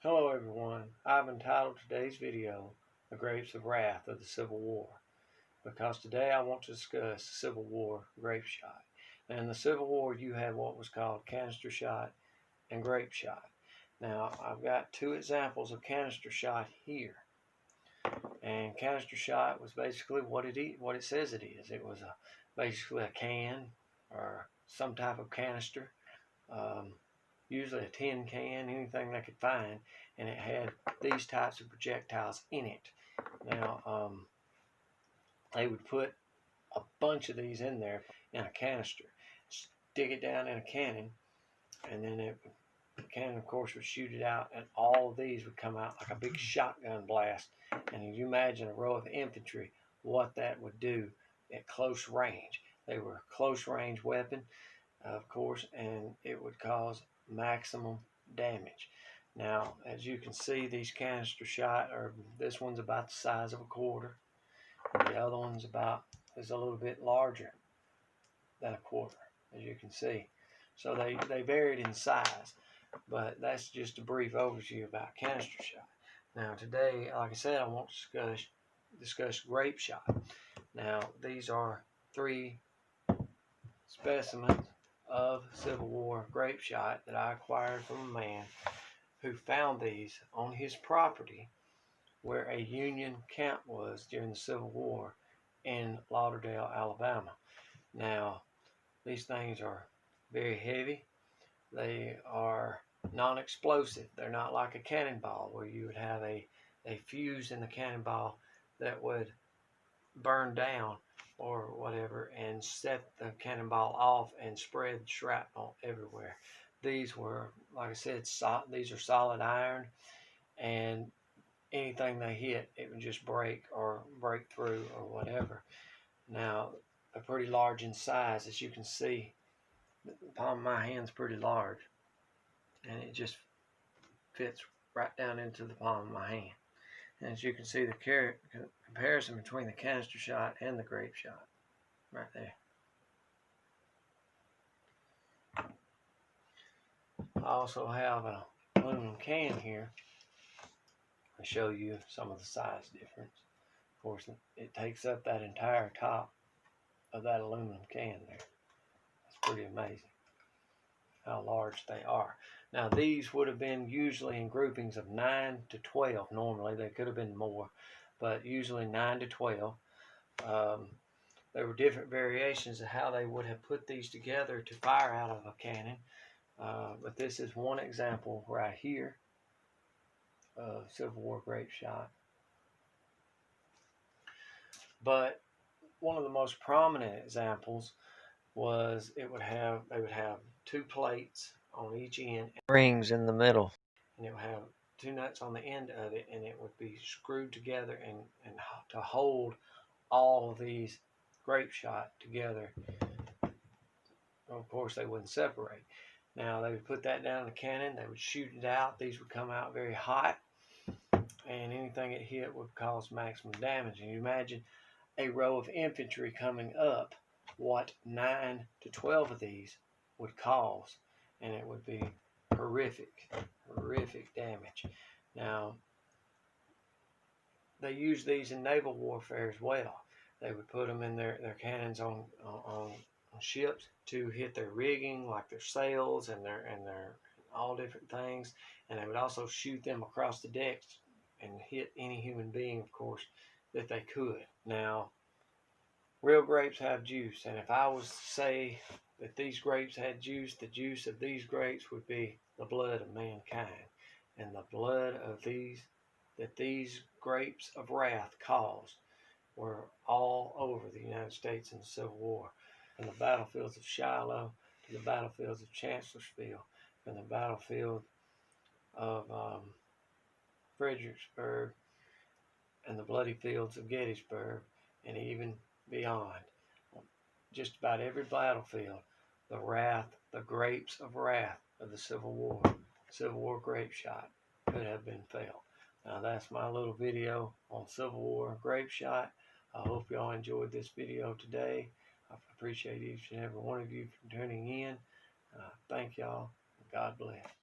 Hello everyone, I've entitled today's video, The Grapes of Wrath of the Civil War, because today I want to discuss Civil War grape shot. Now in the Civil War you had what was called canister shot and grape shot. Now I've got two examples of canister shot here. And canister shot was basically what it says it is. It was basically a can or some type of canister. Usually a tin can, anything they could find, and it had these types of projectiles in it. Now, they would put a bunch of these in there in a canister, stick it down in a cannon, and then the cannon, of course, would shoot it out, and all of these would come out like a big shotgun blast. And if you imagine a row of infantry, what that would do at close range. They were a close range weapon, of course, and it would cause maximum damage. Now, as you can see, these canister shot, this one's about the size of a quarter. The other one's is a little bit larger than a quarter, as you can see. So they varied in size, but that's just a brief overview about canister shot. Now today, like I said, I want to discuss grape shot. Now these are three specimens of Civil War grape shot that I acquired from a man who found these on his property where a Union camp was during the Civil War in Lauderdale, Alabama. Now, these things are very heavy. They are non-explosive. They're not like a cannonball where you would have a fuse in the cannonball that would burn down or whatever and set the cannonball off and spread shrapnel everywhere. These were, like I said, these are solid iron, and anything they hit, it would just break through or whatever. Now, they're pretty large in size. As you can see, the palm of my hand's pretty large, and it just fits right down into the palm of my hand. And as you can see, the comparison between the canister shot and the grape shot right there. I also have an aluminum can here to show you some of the size difference. Of course, it takes up that entire top of that aluminum can there. That's pretty amazing how large they are. Now these would have been usually in groupings of 9 to 12 normally. They could have been more, but usually 9 to 12. There were different variations of how they would have put these together to fire out of a cannon, but this is one example right here of Civil War grape shot. But one of the most prominent examples was they would have two plates on each end, rings in the middle, and it would have two nuts on the end of it, and it would be screwed together and to hold all of these grape shot together. Of course, they wouldn't separate. Now they would put that down in the cannon, they would shoot it out. These would come out very hot, and anything it hit would cause maximum damage. And you imagine a row of infantry coming up, what 9 to 12 of these would cause, and it would be horrific damage. Now, they use these in naval warfare as well. They would put them in their cannons on ships to hit their rigging, like their sails and their all different things, and they would also shoot them across the decks and hit any human being, of course, that they could. Now, real grapes have juice, and if I was to say that these grapes had juice, the juice of these grapes would be the blood of mankind, and the blood of these grapes of wrath caused were all over the United States in the Civil War, from the battlefields of Shiloh to the battlefields of Chancellorsville, from the battlefield of Fredericksburg and the bloody fields of Gettysburg, and even beyond. Just about every battlefield, the grapes of wrath of the Civil War grape shot could have been felt. Now that's my little video on Civil War grape shot. I hope y'all enjoyed this video today. I appreciate each and every one of you for tuning in. Thank y'all. God bless.